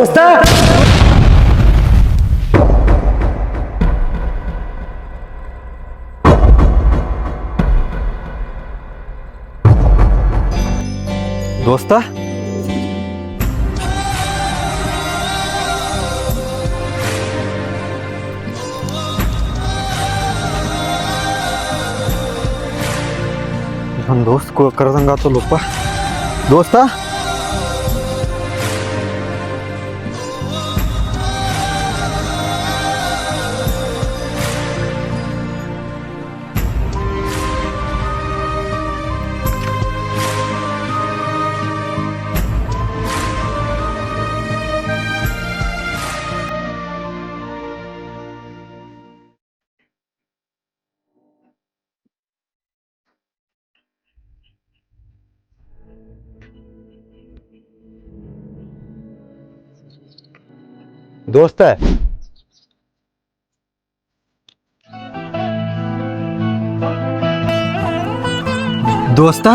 ದೋಸ್ತ ದೋಸ್ತ ನನ್ನ ದೋಸ್ತ್ ಕರೆದಂಗಾತಲ್ಲಪ್ಪ ದೋಸ್ತ ದೋಸ್ತ ದೋಸ್ತ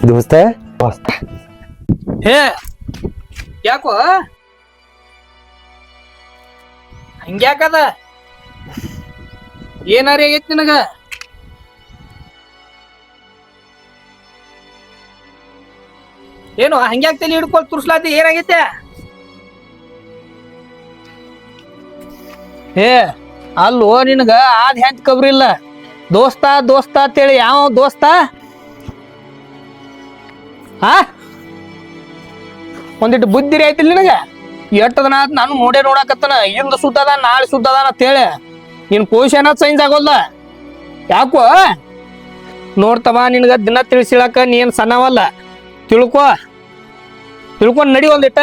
ದೋಸ್ತ ದೋಸ್ತ ಹೇ ಯಾಕೋ ಹಂಗ್ಯಾಕದ ಏನಾರ ಆಗೈತಿ ನಿನಗ ಏನು ಹಂಗ್ಯಾಕ ತಲೆ ಹಿಡ್ಕೊಳ್ ತುರ್ಸ್ಲಾತಿ ಏನಾಗೈತೆ ಏ ಅಲ್ಲೋ ನಿನಗ ಆದ್ ಹೆಂತ ಕಬ್ರಿಲ್ಲ ದೋಸ್ತ ದೋಸ್ತ ಅಂತೇಳಿ ಯಾವ ದೋಸ್ತ ಹಾ ಒಂದಿಟ್ಟು ಬುದ್ಧಿರಿ ಐತಿಲ್ ನಿನಗ ಎಟ್ಟದನ ನಾನು ನೋಡಾಕತ್ತನ ಇಂದ ಸುದ್ದದ ನಾಳೆ ಸುದ್ದದ ಅಂತೇಳಿ ನಿನ್ ಪೊಸಿಷನ್ ಚೇಂಜ್ ಆಗೋಲ್ಲ ಯಾಕೋ ನೋಡ್ತವ ನಿನಗ ದಿನ ತಿಳಿಸಿಳಕ ನೀನ್ ಸಣ್ಣವಲ್ಲ ತಿಳ್ಕೊಂಡ್ ನಡಿ ಒಂದಿಟ್ಟ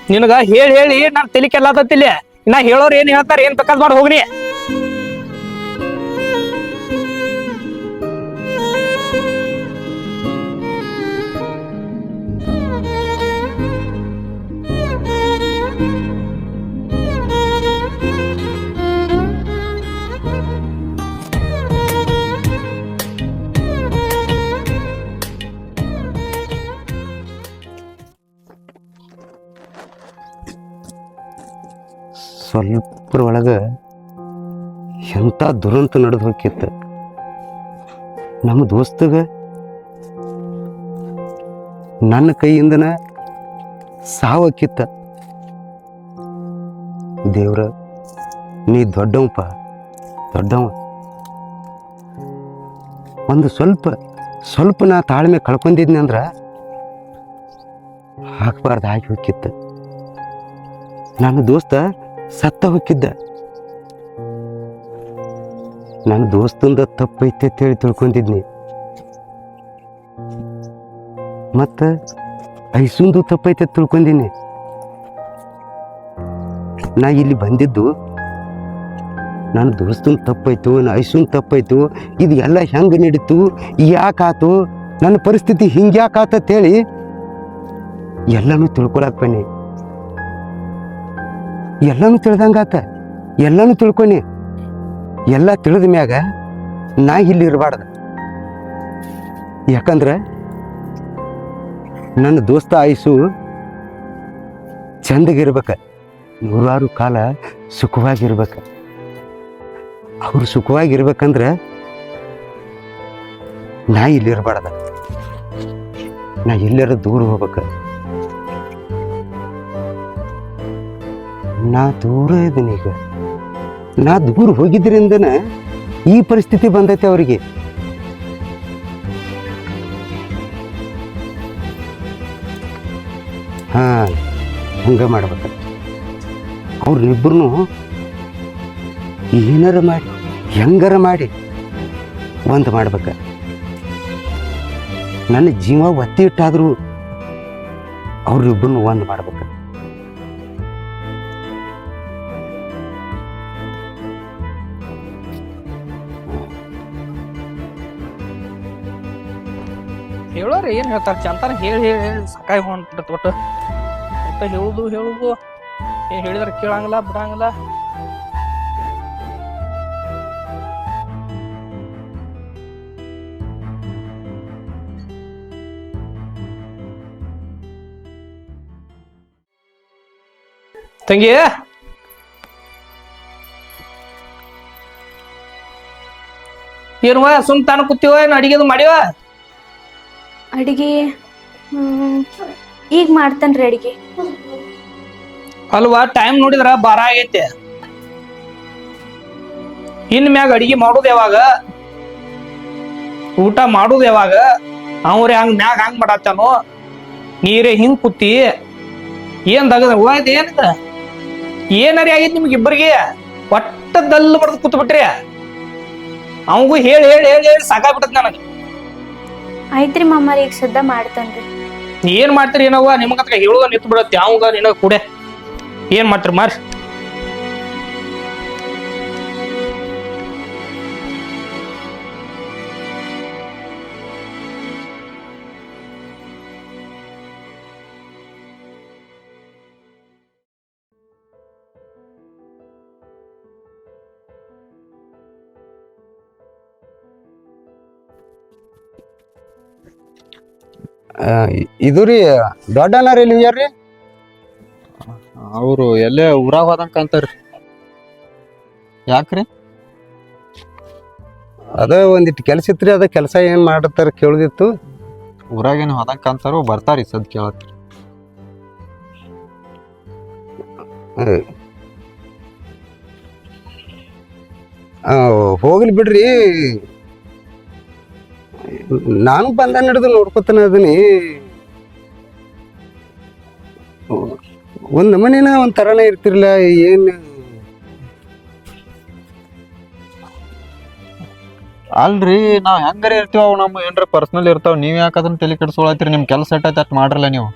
ನಿನಗ ಹೇಳಿ ನಾನು ತಲೆ ಕೆಲ್ಲಾತತ್ತಿಲ್ಲ ನಾ ಹೇಳೋರು ಏನ್ ಹೇಳ್ತಾರ ಏನ್ ಬೇಕಾದ್ ಮಾಡಿ ಹೋಗ್ನಿ ಸ್ವಲ್ಪರ ಒಳಗ ಎಂಥ ದುರಂತ ನಡೆದು ಹೋಗಿತ್ತು ನಮ್ಮ ದೋಸ್ತಗ ನನ್ನ ಕೈಯಿಂದನ ಸಾವಕ್ಕಿತ್ತ ದೇವ್ರ ನೀ ದೊಡ್ಡವಪ್ಪ ದೊಡ್ಡವ ಒಂದು ಸ್ವಲ್ಪ ನಾ ತಾಳ್ಮೆ ಕಳ್ಕೊಂಡಿದ್ನಿ ಅಂದ್ರ ಹಾಕ್ಬಾರ್ದು ಹಾಕಿ ಹೋಗಿತ್ತು ನನ್ನ ದೋಸ್ತ ಸತ್ತ ಹೋಗಿದ್ದ ನನ್ನ ದೋಸ್ತಂದ ತಪ್ಪೈತೆ ಅಂತೇಳಿ ತಿಳ್ಕೊಂಡಿದ್ನಿ ಮತ್ತ ಐಸುಂದು ತಪ್ಪೈತೆ ತಿಳ್ಕೊಂಡಿನಿ ನಾ ಇಲ್ಲಿ ಬಂದಿದ್ದು ನನ್ನ ದೋಸ್ತನ ತಪ್ಪಾಯ್ತು ಐಸುನ್ ತಪ್ಪಾಯ್ತು ಇದು ಎಲ್ಲ ಹೆಂಗೆ ನಡೀತು ಯಾಕಾತು ನನ್ನ ಪರಿಸ್ಥಿತಿ ಹಿಂಗ್ಯಾಕಾತಂತೇಳಿ ಎಲ್ಲನೂ ತಿಳ್ಕೊಳಕ್ ಬನ್ನಿ ಎಲ್ಲನೂ ತಿಳಿದಂಗಾತ ಎಲ್ಲನೂ ತಿಳ್ಕೊನಿ ಎಲ್ಲ ತಿಳಿದ ಮ್ಯಾಗ ನಾ ಇಲ್ಲಿ ಇರಬಾರ್ದು ಯಾಕಂದ್ರೆ ನನ್ನ ದೋಸ್ತ ಆಯುಸು ಚಂದಗಿರ್ಬೇಕ ನೂರಾರು ಕಾಲ ಸುಖವಾಗಿರ್ಬೇಕ ಅವ್ರು ಸುಖವಾಗಿರ್ಬೇಕಂದ್ರೆ ನಾ ಇಲ್ಲಿ ಇರಬಾರ್ದ ನಾ ಎಲ್ಲರ ದೂರ ಹೋಗ್ಬೇಕ ನಾ ದೂರ ಇದ್ದೀನಿ ಈಗ ನಾ ದೂರ ಹೋಗಿದ್ರಿಂದನ ಈ ಪರಿಸ್ಥಿತಿ ಬಂದೈತೆ ಅವರಿಗೆ ಹಾ ಹಂಗ ಮಾಡ್ಬೇಕ ಅವ್ರನ್ನಿಬ್ಬರನ್ನು ಏನಾರ ಮಾಡಿ ಹೆಂಗಾರ ಮಾಡಿ ಒಂದು ಮಾಡ್ಬೇಕ ನನ್ನ ಜೀವ ಒತ್ತಿ ಇಟ್ಟಾದರೂ ಅವ್ರಿಬ್ಬರನ್ನು ಒಂದು ಮಾಡ್ಬೇಕ ಹೇಳೋರು ಏನ್ ಹೇಳ್ತಾರ ಚಂತಾನ ಹೇಳಿ ಸಾಕಾಗಿ ಹೊಂಟ್ಬಿಟ್ಟತ್ ಒಟ್ಟು ಹೇಳುದು ಏನ್ ಹೇಳಿದ್ರೆ ಕೇಳಂಗಿಲ್ಲ ಬಿಡಂಗಿಲ್ಲ ತಂಗಿ ಏನ್ವ ಸುಮ್ ತಾನು ಕೂತೀವ ಏನ್ ಅಡಿಗೆದು ಮಾಡಿವ? ಅಡಿಗೆ ಈಗ ಮಾಡ್ತೇನ್ರಿ ಅಡಿಗೆ. ಅಲ್ವಾ ಟೈಮ್ ನೋಡಿದ್ರ 12 ಆಗೈತೆ. ಇನ್ ಮ್ಯಾಗ ಅಡಿಗೆ ಮಾಡುದು ಯಾವಾಗ, ಊಟ ಮಾಡುದು ಯಾವಾಗ? ಅವ್ರೆ ಹಂಗ ಮ್ಯಾಗ ಹಂಗ್ ಮಾಡತ್ತಾನು, ನೀರೇ ಹಿಂಗ್ ಕೂತಿ ಏನ್ ತಗದ ಏನಿದ ಏನರಿ ಆಗೈತಿ ನಿಮ್ಗೆ ಇಬ್ಬರಿಗೆ? ಒಟ್ಟದಲ್ಲ ಬಡ್ದು ಕೂತ್ ಬಿಟ್ರಿ. ಅವಂಗೂ ಹೇಳಿ ಹೇಳಿ ಹೇಳಿ ಹೇಳಿ ಸಾಕಾಗ್ಬಿಟ್ಟತ್ ನನಗೆ. ಆಯ್ತ್ರಿ ಮಾಮಾರಿ, ಈಗ ಸದ್ದ ಮಾಡ್ತೇನ್ರಿ. ಏನ್ ಮಾಡ್ತೀರಿ ಏನವ್ವ, ನಿಮ್ಗಂತ ಹೇಳುದ ನಿಂತು ಬಿಡತ್ತೆ. ಅವಂಗ ನಿನಗ ಕೂಡೆ ಏನ್ ಮಾಡ್ತೀರಿ ಮಾರಿ. ಇದು ರೀ ದೊಡ್ಡ ಅಣ್ಣಾರ ಎಲ್ಲಿ ಹೋಗ್ಯಾರ್ರಿ? ಅವರು ಎಲ್ಲೇ ಊರಾಗ ಹೋದಂಗ ಅಂತಾರ್ರಿ. ಯಾಕ್ರಿ? ಅದ ಒಂದಿಟ್ಟು ಕೆಲಸ ಇತ್ರಿ, ಅದ ಕೆಲಸ ಏನ್ ಮಾಡತ್ತಾರ ಕೇಳುದಿತ್ತು. ಊರಾಗೇನು ಹೋದಂಗ ಅಂತಾರು, ಬರ್ತಾರಿ ಸದ್ ಕೇಳತ್ರಿ. ಹೋಗ್ಲಿ ಬಿಡ್ರಿ, ನಾನು ಬಂದ ನಡೆದು ನೋಡ್ಕೊತಾನ ಅದನಿ. ಒಂದ್ ನಮನಿನ ಒಂದ್ ತರಾನೇ ಇರ್ತಿರ್ಲ ಏನ್? ಅಲ್ರಿ, ನಾವ್ ಹೆಂಗಾರ ಇರ್ತೀವ, ಅವ್ ನಮ್ ಏನ್ರ ಪರ್ಸನಲ್ ಇರ್ತಾವ. ನೀವ್ ಯಾಕೆ ಅದನ್ನ ತಲೆ ಕೆಡ್ಸ್ಕೊಳತ್ರಿ? ನಿಮ್ ಕೆಲಸ ಎಟ್ಟೈತಿ ಅಟ್ ಮಾಡ್ರಲ್ಲ ನೀವು.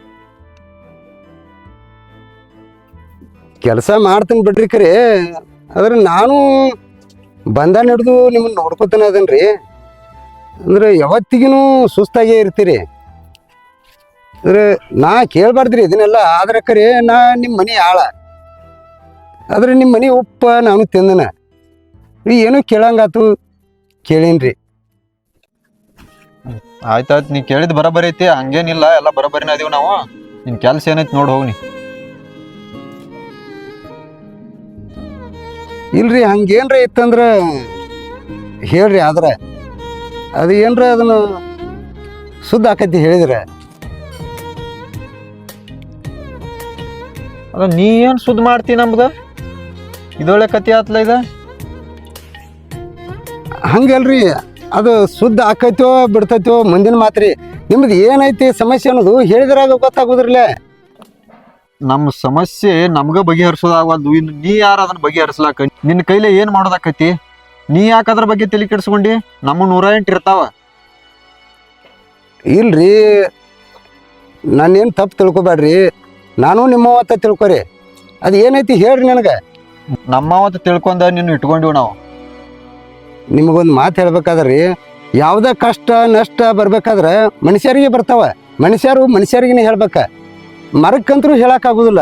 ಕೆಲಸ ಮಾಡ್ತೀನಿ ಬಿಡ್ರಿ, ಖರೆ ಆದ್ರೆ ನಾನು ಬಂದ ನಡೆದು ನಿಮ್ಮನ್ನ ನೋಡ್ಕೊತಾನ ಅದನ್ರಿ. ಅಂದ್ರೆ ಯಾವತ್ತಿಗೂ ಸುಸ್ತಾಗೇ ಇರ್ತೀರಿ. ಅಂದ್ರೆ ನಾ ಕೇಳ್ಬಾರ್ದ್ರಿ ಇದನ್ನೆಲ್ಲ, ಆದ್ರೆ ಖರೆ ನಾ ನಿಮ್ಮ ಮನೆ ಆಳ. ಆದ್ರೆ ನಿಮ್ಮ ಮನೆ ಉಪ್ಪ ನಾನು ತಿಂದನ ಏನೂ ಕೇಳಂಗಾತು, ಕೇಳೀನ್ರಿ. ಆಯ್ತಾಯ್ತು, ನೀ ಕೇಳಿದ್ ಬರಬರಿ ಐತಿ, ಹಂಗೇನಿಲ್ಲ, ಎಲ್ಲ ಬರಬರಿನ ಅದೀವಿ ನಾವು. ನಿನ್ ಕೆಲ್ಸ ಏನೈತಿ ನೋಡ್ ಹೋಗ್ನಿ. ಇಲ್ರಿ, ಹಂಗೇನ್ರ ಇತ್ತಂದ್ರ ಹೇಳ್ರಿ. ಆದ್ರೆ ಅದು ಏನ್ರ ಅದನ್ನು ಸುದ್ದ ಆಕೈತಿ ಹೇಳಿದ್ರೆ. ಅದ ನೀ ಏನ್ ಸುದ್ದ ಮಾಡ್ತಿ ನಮ್ದ? ಇದೊಳ್ಳೆ ಕತಿ ಆತ್ಲ ಇದ. ಹಂಗಲ್ರಿ, ಅದು ಸುದ್ದ ಆಕೈತೋ ಬಿಡ್ತೈತೋ ಮುಂದಿನ ಮಾತ್ರಿ. ನಿಮ್ದು ಏನೈತಿ ಸಮಸ್ಯೆ ಅನ್ನೋದು ಹೇಳಿದ್ರಾಗ ಗೊತ್ತಾಗೋದ್ರಲ್ಲೇ. ನಮ್ಮ ಸಮಸ್ಯೆ ನಮ್ಗ ಬಗೆಹರಿಸೋದಾಗವಲ್ದು, ಇನ್ನು ನೀ ಯಾರ ಅದನ್ನ ಬಗೆಹರಿಸ್ಲಾಕ? ನಿನ್ನ ಕೈಲೇ ಏನ್ ಮಾಡೋದಾಕೈತಿ? ನೀ ಯಾಕೆ ಅದ್ರ ಬಗ್ಗೆ ತಲೆ ಕೆಡಿಸ್ಕೊಂಡಿ? ನಮ್ಮ 108 ಇರ್ತಾವ. ಇಲ್ರಿ, ನಾನೇನು ತಪ್ಪು ತಿಳ್ಕೊಬೇಡ್ರಿ, ನಾನು ನಿಮ್ಮವತ್ತ ತಿಳ್ಕೊರಿ. ಅದು ಏನೈತಿ ಹೇಳ್ರಿ ನನಗೆ. ನಮ್ಮವತ್ತು ತಿಳ್ಕೊಂಡ ನಿನ್ನ ಇಟ್ಕೊಂಡಿವ್ ನಾವು. ನಿಮಗೊಂದು ಮಾತು ಹೇಳ್ಬೇಕಾದ್ರಿ, ಯಾವುದೇ ಕಷ್ಟ ನಷ್ಟ ಬರ್ಬೇಕಾದ್ರೆ ಮನುಷ್ಯರಿಗೆ ಬರ್ತಾವ. ಮನುಷ್ಯರು ಮನುಷ್ಯರಿಗೇ ಹೇಳ್ಬೇಕ, ಮರಕ್ಕಂತರೂ ಹೇಳಕ್ಕಾಗೋದಿಲ್ಲ.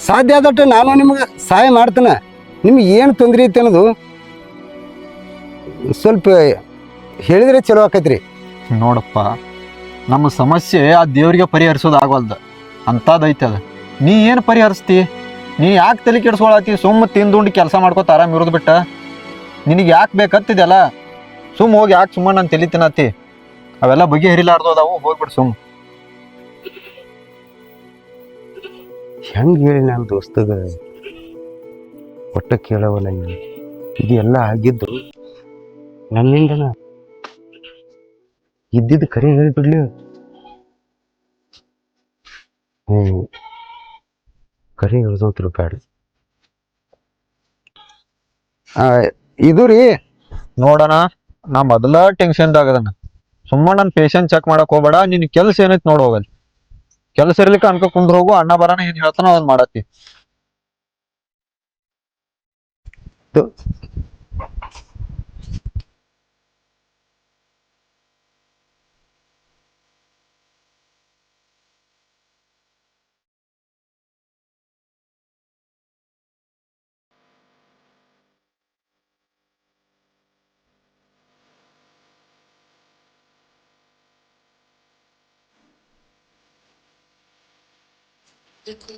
ಸಾಧ್ಯ ಆದಟ್ಟು ನಾನು ನಿಮ್ಗೆ ಸಹಾಯ ಮಾಡ್ತೇನೆ. ನಿಮ್ಗೆ ಏನು ತೊಂದರೆ ಐತೆ ಅನ್ನೋದು ಸ್ವಲ್ಪ ಹೇಳಿದ್ರೆ ಚಲೋ ಆಕೈತ್ರಿ. ನೋಡಪ್ಪ, ನಮ್ಮ ಸಮಸ್ಯೆ ಆ ದೇವ್ರಿಗೆ ಪರಿಹರಿಸೋದಾಗವಲ್ದು, ಅಂಥದ್ದೈತೆ ಅದು. ನೀ ಏನು ಪರಿಹರಿಸ್ತಿ? ನೀ ಯಾಕೆ ತಲೆ ಕೆಡಿಸ್ಕೊಳತಿ? ಸುಮ್ಮ ತಿಂದುಂಡು ಕೆಲಸ ಮಾಡ್ಕೊತ ಆರಾಮ್ ಇರೋದು ಬಿಟ್ಟ ನಿನಗೆ ಯಾಕೆ ಬೇಕತ್ತಿದೆಲ್ಲ? ಸುಮ್ಮ ಹೋಗಿ ಯಾಕೆ ಸುಮ್ಮ ನಾನು ತಲೆ ತಿನ್ನತ್ತಿ? ಅವೆಲ್ಲ ಬಗೆಹರಿಲಾರ್ದು ಅದಾವು, ಹೋಗ್ಬಿಡು ಸುಮ್ಮ. ಹೆಂಗೆ ಹೇಳಿ ನನ್ನ ದೋಸ್ತಗ ಒಟ್ಟ ಕೇಳವಲ್ಲ. ಇದೆಲ್ಲ ಆಗಿದ್ದು ನನ್ನಿಂದನ. ಇದ್ದಿದ್ದು ಕರೆ ಹೇಳಿಬಿಡ್ಲಿ. ಕರೆ ಹೇಳ್ದೋತ್ರು ಬ್ಯಾಡ. ಇದು ರೀ ನೋಡೋಣ, ನಾ ಮೊದಲ ಟೆನ್ಷನ್ದಾಗದನ. ಸುಮ್ಮ ನನ್ನ ಪೇಷಂಟ್ ಚೆಕ್ ಮಾಡಕ್ ಹೋಗ್ಬೇಡ. ನಿನ್ ಕೆಲಸ ಏನೈತಿ ನೋಡ್ ಹೋಗಲ್ಲಿ. ಕೆಲಸ ಇರ್ಲಿಕ್ಕೆ ಅನ್ಕೊ ಕುಂದ್ರ ಹೋಗು. ಅಣ್ಣ ಬರಾನ ಏನ್ ಹೇಳ್ತಾನ ಅದನ್ನ ಮಾಡತ್ತಿ.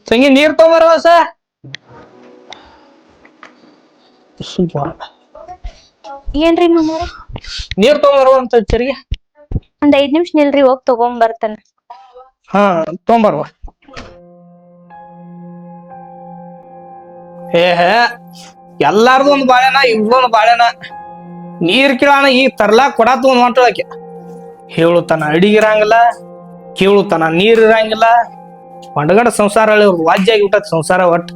ತಂಗಿ ನೀರ್ ತಗೊಂಬರವ ಏನ್ರಿ ಮಾಮಾರಿ? ನೀರ್ ತಗೊಂಬರವ ಅಂತ ಚರಿಗೆ. ಒಂದ್ 5 ನಿಮಿಷ ನಿಲ್ರಿ, ಹೋಗ್ ತಗೊಂಡ್ ಬರ್ತಾನ. ಹಾ ತಗೊಂಬರ್ವ. ಎಲ್ಲಾರ್ದು ಒಂದ್ ಬಾಳೆನ ಇವ್ರೊಂದ್ ಬಾಳೆನ. ನೀರ್ ಕೇಳೋಣ ಈಗ ತರ್ಲಾಕ್ ಕೊಡ ತಗೊಂಡ್ ಹೊಂಟಳಾಕೆ. ಹೇಳುತ್ತಾನ ಅಡಿಗಿರಂಗಿಲ್ಲ, ಕೇಳುತ್ತಾನ ನೀರ್ ಇರಂಗಿಲ್ಲ. ಹೊಂಡಗಡ ಸಂಸಾರ ವಾಜ್ಯ ಆಗಿ ಬಿಟ್ಟತ್ ಸಂಸಾರ ಒಟ್ಟು.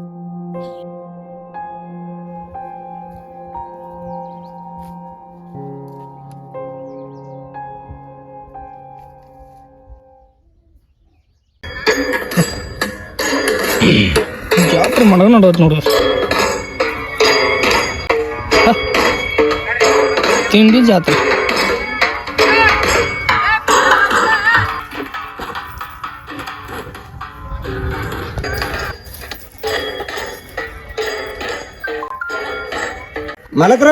ಜಾತ್ರೆ ಮಡಗ ನೋಡೋದು ನೋಡು. ತಿಂಡಿ ಜಾತ್ರೆ. ಮಲಕ್ರ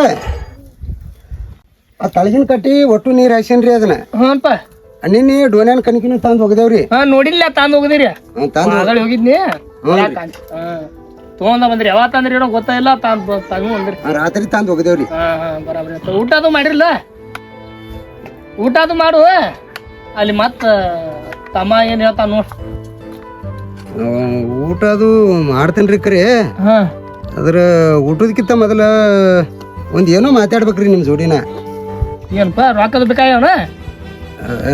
ಆ ತಳಗಿನ ಕಟ್ಟಿ ಒಟ್ಟು ನೀರ್ ಹಾಕ್ಸೇನ್ರಿ ಅದನ್ನ. ಹ್ಞೂನ್ಪ. ನಿನ್ನೆ ಡೋನ್ಯಾನ್ ಕಣಕಿನ ತಂದ್ ಹೋಗದೇವ್ರಿ. ನೋಡಿಲ್ಲ ತಂದ್ ಹೋಗದಿರಿ. ಹೋಗಿದ್ನಿ ತಗೊಂಡ ಬಂದ್ರಿ. ಯಾವಾಗ ತಂದ್ರಿ ಏನೋ ಗೊತ್ತಾಯಿಲ್ಲ. ತಂಗ್ ಬಂದ್ರಿ ರಾತ್ರಿ ತಂದ್ ಹೋಗದೇವ್ರಿ. ಬರಾಬರಿ. ಊಟ ಅದು ಮಾಡಿರಲ್ಲ? ಊಟ ಅದು ಮಾಡು. ಅಲ್ಲಿ ಮತ್ತ ತಮ್ಮ ಏನ್ ಹೇಳ್ತಾನ ನೋಡ್. ಊಟ ಅದು ಮಾಡ್ತೇನ್ರಿ ಕರೆ. ಅದ್ರ ಊಟದಕ್ಕಿಂತ ಮೊದಲ ಒಂದ್ ಏನೋ ಮಾತಾಡ್ಬೇಕ್ರಿ ನಿಮ್ ಜೋಡಿನ. ಏನಪ್ಪ ರೊಕ್ಕದ ಬೇಕಾಯವನ?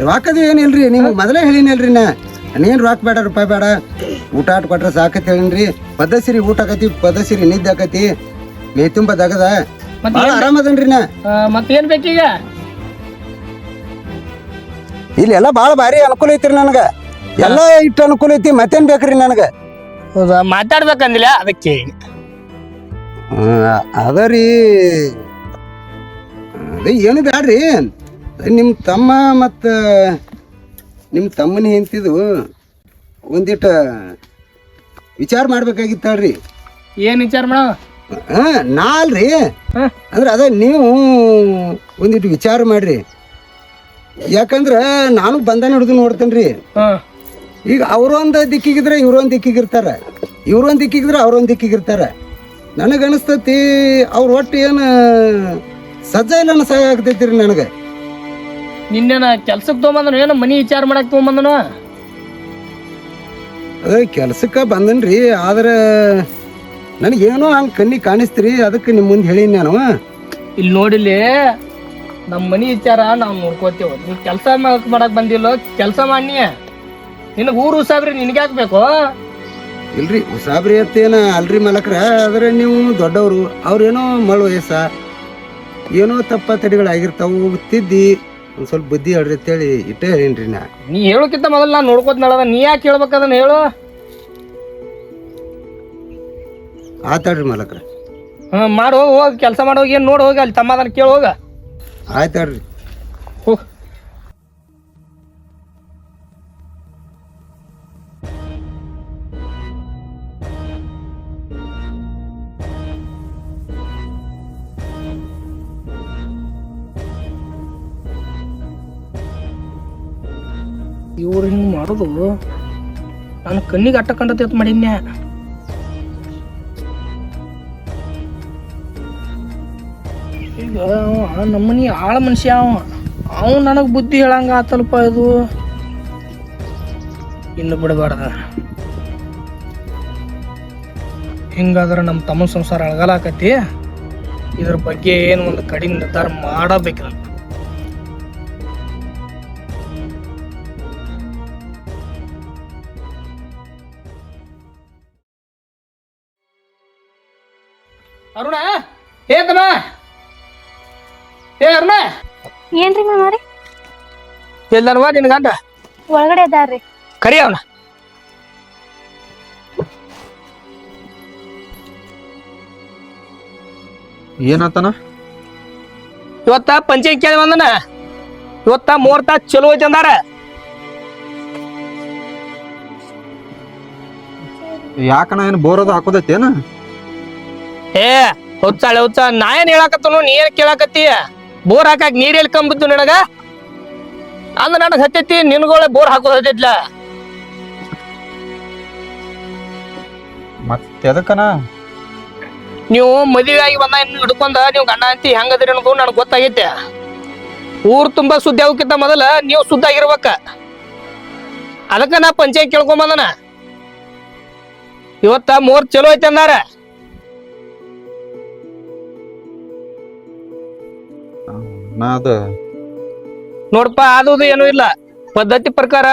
ರೊಕ್ಕದ ಏನಿಲ್ರಿ, ನೀವು ಮೊದಲೇ ಹೇಳಿನಲ್ರಿ ನಾ ನೀನ್ ರೊಕ್ಕ ಬೇಡ, ರೂಪಾಯಿ ಬೇಡ, ಊಟ ಆಟ ಕೊಟ್ರೆ ಸಾಕತ್ ಹೇಳಿನ್ರಿ. ಪದ್ದಸಿರಿ ಊಟ ಆಕತಿ, ಪದ್ದಸಿರಿ ನಿದ್ದೆ ಆಕತಿ, ಮೇ ತುಂಬ ದಗದ ಆರಾಮದನ್ರಿ ನಾ. ಮತ್ತೇನ್ ಬೇಕೀಗ? ಇಲ್ಲಿ ಎಲ್ಲ ಭಾಳ ಭಾರಿ ಅನುಕೂಲ ಐತ್ರಿ ನನಗ. ಎಲ್ಲ ಇಟ್ಟು ಅನುಕೂಲ ಐತಿ, ಮತ್ತೇನ್ ಬೇಕ್ರಿ ನನಗ? ಹೌದಾ, ಮಾತಾಡ್ಬೇಕಂದಿಲ್ಲ ಅದಕ್ಕೆ. ಅದರಿ ಅದೇ ಏನು ಬ್ಯಾಡ್ರಿ. ನಿಮ್ಮ ತಮ್ಮ ಮತ್ತು ನಿಮ್ಮ ತಮ್ಮನ ಹೆಂಡ್ತಿದು ಒಂದಿಟ್ಟು ವಿಚಾರ ಮಾಡ್ಬೇಕಾಗಿತ್ತಲ್ರಿ. ಏನ್ ವಿಚಾರ ಮಾಡ? ನಾ ಅಲ್ರಿ, ಅಂದ್ರೆ ಅದೇ ನೀವು ಒಂದಿಟ್ಟು ವಿಚಾರ ಮಾಡ್ರಿ. ಯಾಕಂದ್ರ ನಾನು ಬಂಧನ ಹಿಡಿದು ನೋಡ್ತೇನ್ರಿ. ಈಗ ಅವ್ರೊಂದು ದಿಕ್ಕಿಗಿದ್ರೆ ಇವ್ರೊಂದು ದಿಕ್ಕಿಗಿರ್ತಾರ, ಇವ್ರೊಂದು ದಿಕ್ಕಿಗಿದ್ರೆ ಅವ್ರೊಂದು ದಿಕ್ಕಿಗಿರ್ತಾರ. ನನಗನಿಸ್ತತಿ ಅವ್ರ ಒಟ್ಟು ಏನು ಸಜ್ಜ ಇಲ್ಲ ಅನ್ಸಾಗತೈತಿರಿ ನನಗೆ. ನಿನ್ನೇನ ಕೆಲ್ಸಕ್ಕೆ ತೊಗೊಂಬಂದನು ಏನೋ ಮನಿ ವಿಚಾರ ಮಾಡಕ್ ತೊಗೊಂಬಂದನು? ಅದೇ ಕೆಲ್ಸಕ್ಕೆ ಬಂದನ್ರಿ, ಆದ್ರೆ ನನಗೇನೋ ಹಂಗೆ ಕಣ್ಣಿ ಕಾಣಿಸ್ತೀರಿ, ಅದಕ್ಕೆ ನಿಮ್ಮ ಮುಂದೆ ಹೇಳೀನಿ ನಾನು. ಇಲ್ಲಿ ನೋಡಿಲ್ಲಿ ನಮ್ಮ ಮನಿ ವಿಚಾರ ನಾವು ನೋಡ್ಕೋತೇವ. ನೀ ಕೆಲಸ ಮಾಡಕ್ ಬಂದಿಲ್ಲ, ಕೆಲಸ ಮಾಡಿ. ನಿನಗೆ ಊರು ಉಸಾಬ್ರಿ ನಿನಗೆ ಹಾಕ್ಬೇಕು. ಇಲ್ರಿ ಉಸಾಬ್ರಿ ಅತ್ತೇನ ಅಲ್ರಿ ಮಲಕ್ರ, ಆದ್ರೆ ನೀವು ದೊಡ್ಡವರು, ಅವ್ರೇನೋ ಮಳು ವಯಸ್ಸ, ಏನೋ ತಪ್ಪ ತಡೆಗಳಾಗಿರ್ತಾವು, ತಿದ್ದಿ ಒಂದು ಸ್ವಲ್ಪ ಬುದ್ಧಿ ಹೇಳ್ರಿ ಅಂತೇಳಿ ಇಟ್ಟೇ ಹೇಳೀನ್ರಿ ನಾ. ನೀ ಹೇಳೋಕ್ಕಿಂತ ಮೊದಲು ನಾನು ನೋಡ್ಕೋತ ನಳದ, ನೀ ಯಾಕೆ ಹೇಳ್ಬೇಕದನ್ನ ಹೇಳು. ಆತಾಡ್ರಿ ಮಲಕ್ರ. ಮಾಡಿ ಹೋಗಿ ಕೆಲಸ ಮಾಡೋಗಿ, ಏನು ನೋಡಿ ಹೋಗಿ ಅಲ್ಲಿ ತಮ್ಮದನ್ನ ಕೇಳಿ ಹೋಗ. ಆಯ್ತಾಡ್ರಿ ಹೋಗ್. ಇವ್ರು ಹಿಂಗೆ ಮಾಡೋದು ನಾನು ಕಣ್ಣಿಗೆ ಅಟ್ಟ ಕಂಡತೈತ್ ಮಾಡಿನ್ಯ. ಈಗ ಅವ ನಮ್ಮನಿ ಆಳ ಮನುಷ್ಯ, ಅವ ನನಗೆ ಬುದ್ಧಿ ಹೇಳಂಗ ಆತಲ್ಪ. ಇದು ಇನ್ನು ಬಿಡಬಾರ್ದ. ಹಿಂಗಾದ್ರೆ ನಮ್ಮ ತಮ್ಮ ಸಂಸಾರ ಅಳಗಲಾಕತಿ. ಇದ್ರ ಬಗ್ಗೆ ಏನು ಒಂದು ಕಡಿಮೆ ನಿರ್ಧಾರ ಮಾಡಬೇಕು. ಅರುಣ, ಏತನ ಏ ಅರುಣ, ಏನ್ರಿ ಮಾಮಾರಿ? ಎಲ್ಲನವಾ ನಿನ್ ಗಂಡ? ಒಳಗಡೆ ಅದಾರ್ರಿ. ಕರಿ ಅವನ. ಏನಾತನ? ಇವತ್ತ ಪಂಚಾಯತ್ ಕೇಳಿ ಬಂದನ. ಇವತ್ತ ಮುಹೂರ್ತ ಚಲೋ ಐತಿ ಅಂದಾರ. ಯಾಕನ ಏನು ಬೋರ್ ಅದು ಹಾಕೋದೈತೇನ? ಏ ಹುಚ್ಚಾಳೆ ಹುಚ್ಚ, ನಾ ಏನ್ ಹೇಳಾಕತ್ತನು, ನೀ ಏನ್ ಕೇಳಾಕತ್ತಿ? ಬೋರ್ ಹಾಕಾಕ ನೀರ್ ಎಲ್ಲಿ ಕಂಬಿದ್ದು ನಿನಗ? ಅಂದ್ರ ನನಗ್ ಹತ್ತೈತಿ, ನಿನ್ಗೊಳೆ ಬೋರ್ ಹಾಕೋದ್ ಹತ್ತೈತ್ಲ. ಮತ್ತೆ ಎದಕ್ಕನ ನೀವು ಮದುವೆ ಆಗಿ ಬಂದ ಇನ್ನು ಹಿಡ್ಕೊಂಡ ನೀವು ಗಂಡ ಅಂತಿ ಹೆಂಗದ್ರಿ ಅನ್ನೋದು ನನಗೆ ಗೊತ್ತಾಗೈತೆ. ಊರ್ ತುಂಬಾ ಸುದ್ದಿ ಆಗೋಕ್ಕಿಂತ ಮೊದಲ ನೀವು ಸುದ್ದ ಆಗಿರ್ಬೇಕ. ಅದಕ್ಕ ನಾ ಪಂಚಾಯತ್ ಕೇಳ್ಕೊಂಬಂದನ. ಇವತ್ತ ಮೂರ್ ಚಲೋ ಐತೆ ಅಂದಾರ. ಅದು ನೋಡಪ್ಪ ಅದು ಏನೂ ಇಲ್ಲ. ಪದ್ಧತಿ ಪ್ರಕಾರ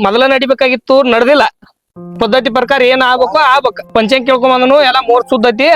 ಮೊದಲ ನಡಿಬೇಕಾಗಿತ್ತು, ನಡೆದಿಲ್ಲ. ಪದ್ಧತಿ ಪ್ರಕಾರ ಏನ್ ಆಗ್ಬೇಕು ಆಗ್ಬೇಕು. ಪಂಚಾಯತ್ ಕೇಳ್ಕೊಂಬಂದನು ಎಲ್ಲ ಮೂರ್ ಸುದ್ದತಿ.